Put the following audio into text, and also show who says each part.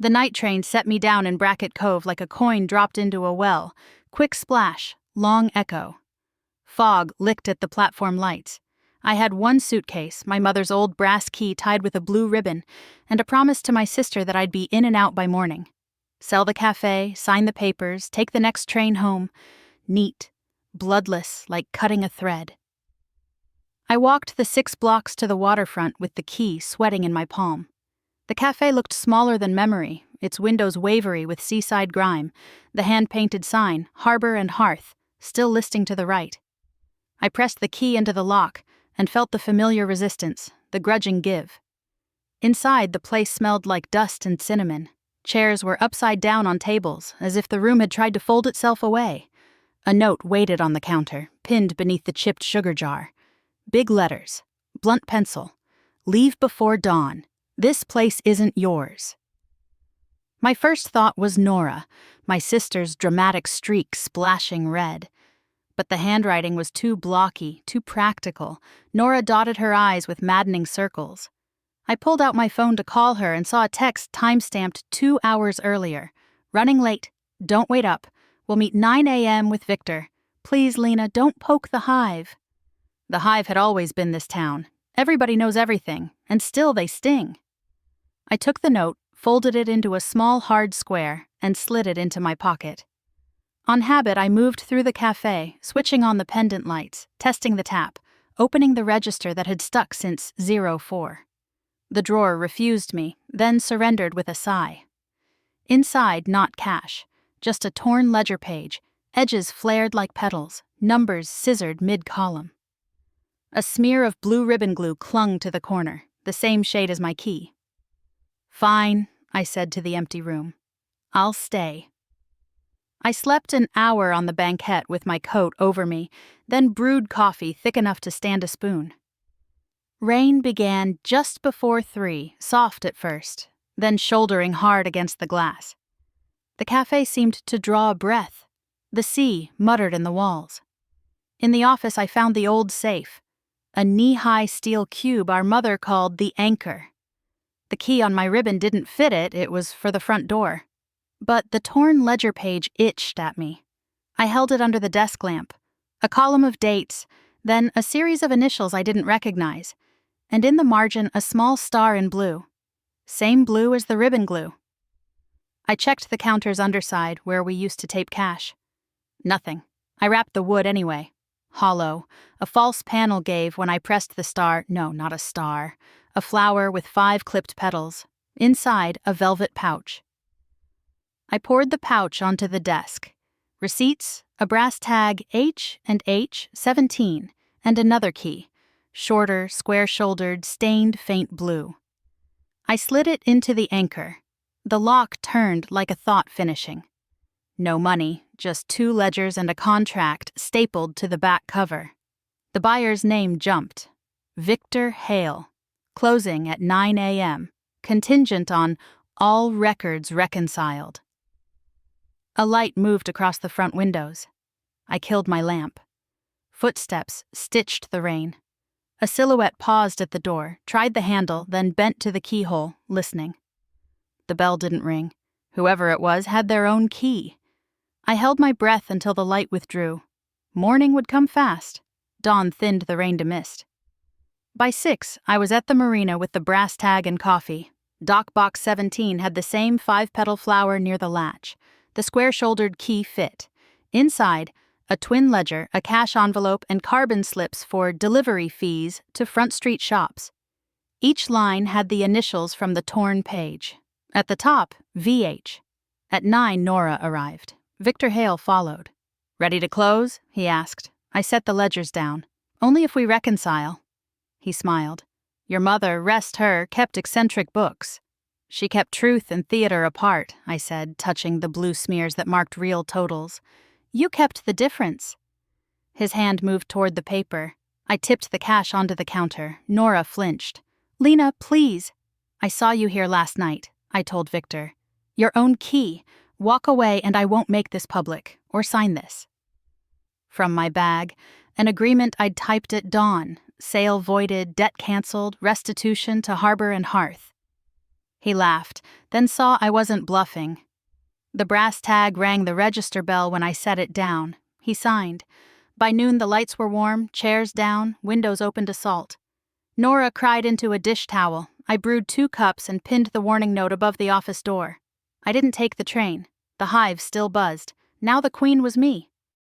Speaker 1: The night train set me down in Brackett Cove like a coin dropped into a well. Quick splash, long echo. Fog licked at the platform lights. I had one suitcase, my mother's old brass key tied with a blue ribbon, and a promise to my sister that I'd be in and out by morning. Sell the cafe, sign the papers, take the next train home. Neat, bloodless, like cutting a thread. I walked the 6 blocks to the waterfront with the key sweating in my palm. The cafe looked smaller than memory, its windows wavery with seaside grime, the hand-painted sign, Harbor and Hearth, still listing to the right. I pressed the key into the lock and felt the familiar resistance, the grudging give. Inside, the place smelled like dust and cinnamon. Chairs were upside down on tables, as if the room had tried to fold itself away. A note waited on the counter, pinned beneath the chipped sugar jar. Big letters, blunt pencil. Leave before dawn. This place isn't yours. My first thought was Nora, my sister's dramatic streak splashing red. But the handwriting was too blocky, too practical. Nora dotted her eyes with maddening circles. I pulled out my phone to call her and saw a text time-stamped 2 hours earlier. Running late. Don't wait up. We'll meet 9 a.m. with Victor. Please, Lena, don't poke the hive. The hive had always been this town. Everybody knows everything, and still they sting. I took the note, folded it into a small hard square, and slid it into my pocket. On habit, I moved through the cafe, switching on the pendant lights, testing the tap, opening the register that had stuck since 04. The drawer refused me, then surrendered with a sigh. Inside, not cash, just a torn ledger page, edges flared like petals, numbers scissored mid-column. A smear of blue ribbon glue clung to the corner, the same shade as my key. Fine, I said to the empty room. I'll stay. I slept an hour on the banquette with my coat over me, then brewed coffee thick enough to stand a spoon. Rain began just before 3, soft at first, then shouldering hard against the glass. The cafe seemed to draw a breath. The sea muttered in the walls. In the office I found the old safe, a knee-high steel cube our mother called the anchor. The key on my ribbon didn't fit it, it was for the front door. But the torn ledger page itched at me. I held it under the desk lamp. A column of dates, then a series of initials I didn't recognize, and in the margin a small star in blue. Same blue as the ribbon glue. I checked the counter's underside where we used to tape cash. Nothing. I wrapped the wood anyway. Hollow. A false panel gave when I pressed the star. No, not a star. A flower with 5 clipped petals. Inside, a velvet pouch. I poured the pouch onto the desk. Receipts, a brass tag H&H 17, and another key. Shorter, square-shouldered, stained faint blue. I slid it into the anchor. The lock turned like a thought finishing. No money, just 2 ledgers and a contract stapled to the back cover. The buyer's name jumped. Victor Hale. Closing at 9 a.m. Contingent on all records reconciled. A light moved across the front windows. I killed my lamp. Footsteps stitched the rain. A silhouette paused at the door, tried the handle, then bent to the keyhole, listening. The bell didn't ring. Whoever it was had their own key. I held my breath until the light withdrew. Morning would come fast. Dawn thinned the rain to mist. By 6, I was at the marina with the brass tag and coffee. Dock box 17 had the same 5-petal flower near the latch. The square-shouldered key fit. Inside, a twin ledger, a cash envelope, and carbon slips for delivery fees to Front Street shops. Each line had the initials from the torn page. At the top, VH. At 9, Nora arrived. Victor Hale followed. "Ready to close?" he asked. I set the ledgers down. "Only if we reconcile." He smiled. "Your mother, rest her, kept eccentric books." "She kept truth and theater apart," I said, touching the blue smears that marked real totals. "You kept the difference." His hand moved toward the paper. I tipped the cash onto the counter. Nora flinched. "Lena, please." "I saw you here last night," I told Victor. "Your own key. Walk away and I won't make this public, or sign this." From my bag, an agreement I'd typed at dawn. Sale voided, debt canceled, restitution to Harbor and Hearth. He laughed, then saw I wasn't bluffing. The brass tag rang the register bell when I set it down. He signed. By noon the lights were warm, chairs down, windows open to salt. Nora cried into a dish towel. I brewed 2 cups and pinned the warning note above the office door. I didn't take the train. The hive still buzzed. Now the queen was me.